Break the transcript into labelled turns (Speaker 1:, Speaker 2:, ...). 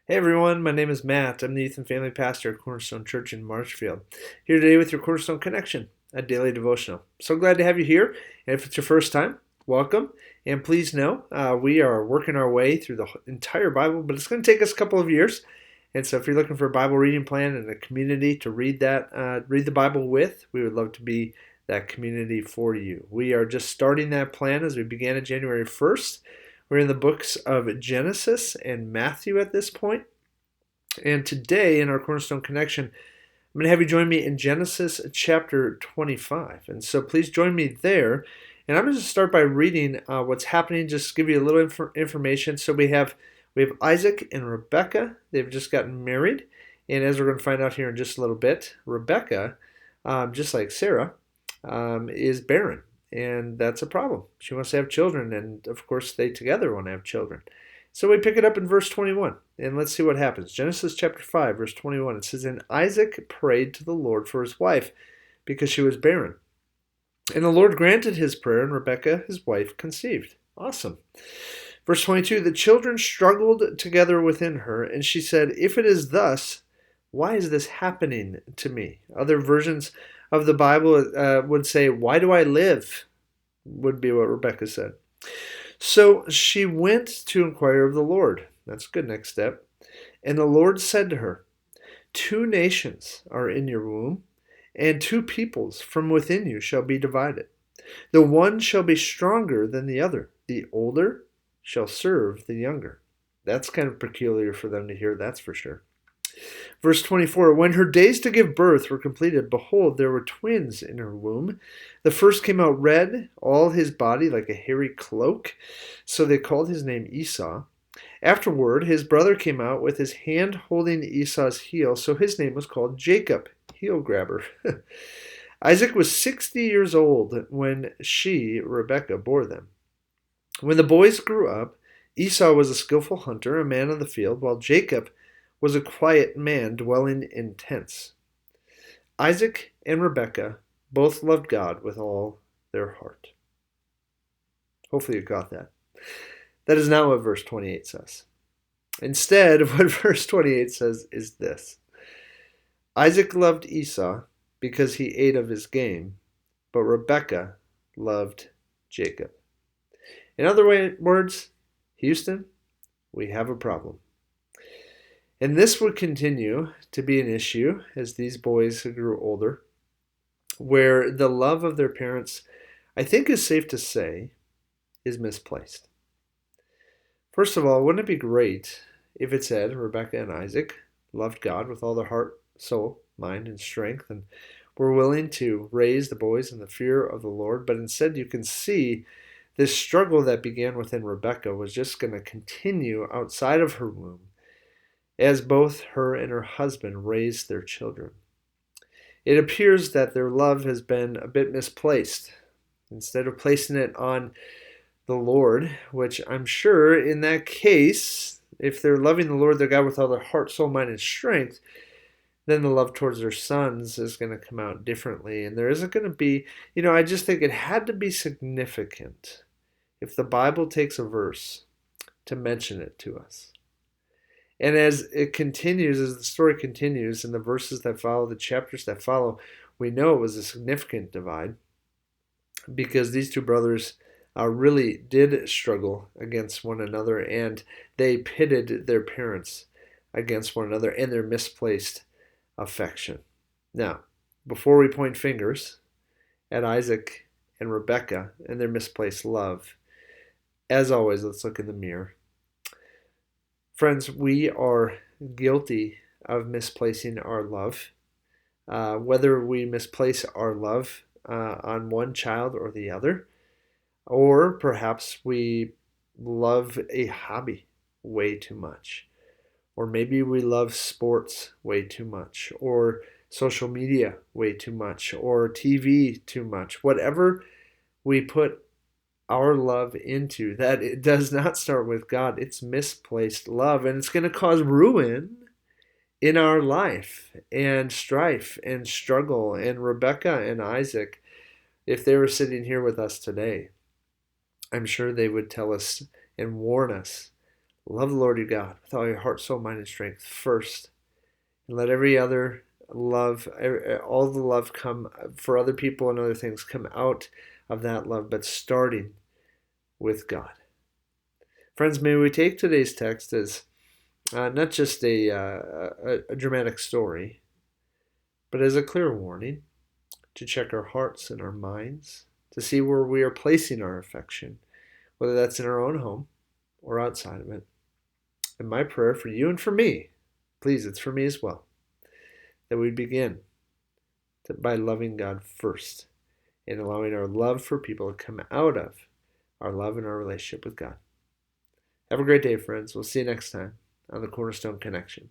Speaker 1: Hey everyone, my name is Matt. I'm the youth and family pastor at Cornerstone Church in Marshfield. Here today with your Cornerstone Connection, a daily devotional. So glad to have you here. And if it's your first time, welcome. And please know we are working our way through the entire Bible, but it's going to take us a couple of years. And so if you're looking for a Bible reading plan and a community to read the Bible with, we would love to be that community for you. We are just starting that plan as we began on January 1st. We're in the books of Genesis and Matthew at this point. And today in our Cornerstone Connection, I'm going to have you join me in Genesis chapter 25. And so please join me there. And I'm going to start by reading what's happening, just give you a little information. So we have Isaac and Rebekah. They've just gotten married. And as we're going to find out here in just a little bit, Rebekah, just like Sarah, is barren. And that's a problem. She wants to have children, and of course they together want to have children. So we pick it up in verse 21, and let's see what happens. Genesis chapter 5, verse 21, it says, "And Isaac prayed to the Lord for his wife, because she was barren. And the Lord granted his prayer, and Rebekah, his wife, conceived." Awesome. Verse 22, "The children struggled together within her, and she said, 'If it is thus, why is this happening to me?'" Other versions of the Bible would say, "Why do I live?" would be what Rebekah said. So she went to inquire of the Lord. That's a good next step. And the Lord said to her, "Two nations are in your womb, and two peoples from within you shall be divided. The one shall be stronger than the other. The older shall serve the younger." That's kind of peculiar for them to hear, that's for sure. Verse 24, "When her days to give birth were completed, behold, there were twins in her womb. The first came out red, all his body like a hairy cloak. So they called his name Esau. Afterward, his brother came out with his hand holding Esau's heel, so his name was called Jacob, heel grabber." Isaac was 60 years old when she, Rebekah, bore them. When the boys grew up, Esau was a skillful hunter, a man of the field, while Jacob was a quiet man dwelling in tents. Isaac and Rebekah both loved God with all their heart. Hopefully you got that. That is not what verse 28 says. Instead, what verse 28 says is this: "Isaac loved Esau because he ate of his game, but Rebekah loved Jacob." In other words, Houston, we have a problem. And this would continue to be an issue as these boys grew older, where the love of their parents, I think is safe to say, is misplaced. First of all, wouldn't it be great if it said Rebekah and Isaac loved God with all their heart, soul, mind, and strength, and were willing to raise the boys in the fear of the Lord? But instead, you can see this struggle that began within Rebekah was just going to continue outside of her womb, as both her and her husband raised their children. It appears that their love has been a bit misplaced. Instead of placing it on the Lord, which I'm sure in that case, if they're loving the Lord their God with all their heart, soul, mind, and strength, then the love towards their sons is going to come out differently. And there isn't going to be, I just think it had to be significant if the Bible takes a verse to mention it to us. And as it continues, as the story continues, in the verses that follow, the chapters that follow, we know it was a significant divide because these two brothers really did struggle against one another, and they pitted their parents against one another and their misplaced affection. Now, before we point fingers at Isaac and Rebekah and their misplaced love, as always, let's look in the mirror. Friends, we are guilty of misplacing our love. Whether we misplace our love on one child or the other, or perhaps we love a hobby way too much, or maybe we love sports way too much, or social media way too much, or TV too much. Whatever we put our love into, that it does not start with God, it's misplaced love, and it's going to cause ruin in our life and strife and struggle. And Rebekah and Isaac, if they were sitting here with us today, I'm sure they would tell us and warn us, Love the Lord your God with all your heart, soul, mind, and strength first. And let every other love, all the love come for other people and other things come out of that love, but starting with God. Friends, may we take today's text as not just a dramatic story, but as a clear warning to check our hearts and our minds, to see where we are placing our affection, whether that's in our own home or outside of it. And my prayer for you and for me, please, it's for me as well, that we begin by loving God first and allowing our love for people to come out of our love and our relationship with God. Have a great day, friends. We'll see you next time on the Cornerstone Connection.